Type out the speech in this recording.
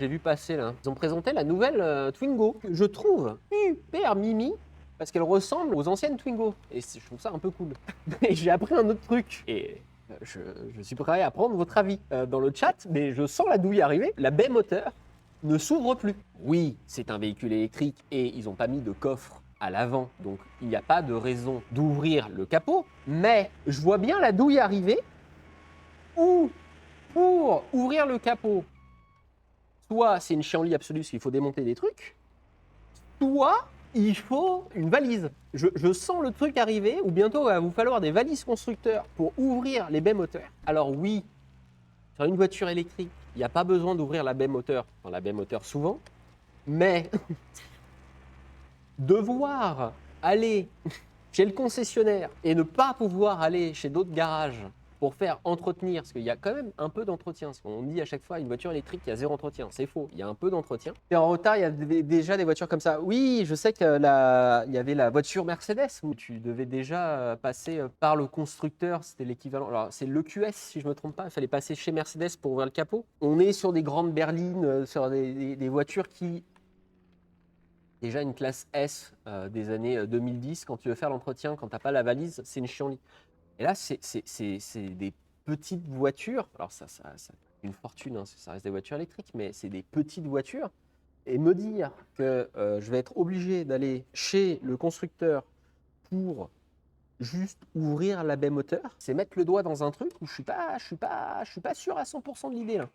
J'ai vu passer là. Ils ont présenté la nouvelle Twingo, que je trouve super mimi, parce qu'elle ressemble aux anciennes Twingo. Et je trouve ça un peu cool. Et j'ai appris un autre truc. Et je suis prêt à prendre votre avis dans le chat, mais je sens la douille arriver. La baie moteur ne s'ouvre plus. Oui, c'est un véhicule électrique et ils n'ont pas mis de coffre à l'avant, donc il n'y a pas de raison d'ouvrir le capot, mais je vois bien la douille arriver où, pour ouvrir le capot, soit c'est une chienlit absolue parce qu'il faut démonter des trucs, soit il faut une valise. Je sens le truc arriver où bientôt il va vous falloir des valises constructeurs pour ouvrir les baies moteurs. Alors oui, sur une voiture électrique, il n'y a pas besoin d'ouvrir la baie moteur, enfin la baie moteur souvent, mais devoir aller chez le concessionnaire et ne pas pouvoir aller chez d'autres garages pour faire entretenir, parce qu'il y a quand même un peu d'entretien. Parce qu'on dit à chaque fois, une voiture électrique, il y a zéro entretien. C'est faux, il y a un peu d'entretien. Et en retard, il y avait déjà des voitures comme ça. Oui, je sais qu'il y avait la voiture Mercedes où tu devais déjà passer par le constructeur. C'était l'équivalent. Alors, c'est l'EQS, si je ne me trompe pas. Il fallait passer chez Mercedes pour ouvrir le capot. On est sur des grandes berlines, sur des voitures qui déjà une classe S des années 2010, quand tu veux faire l'entretien, quand tu n'as pas la valise, c'est une chienlit. Et là, c'est des petites voitures. Alors ça une fortune, hein, ça reste des voitures électriques, mais c'est des petites voitures. Et me dire que je vais être obligé d'aller chez le constructeur pour juste ouvrir la baie moteur, c'est mettre le doigt dans un truc où je suis pas sûr à 100% de l'idée là.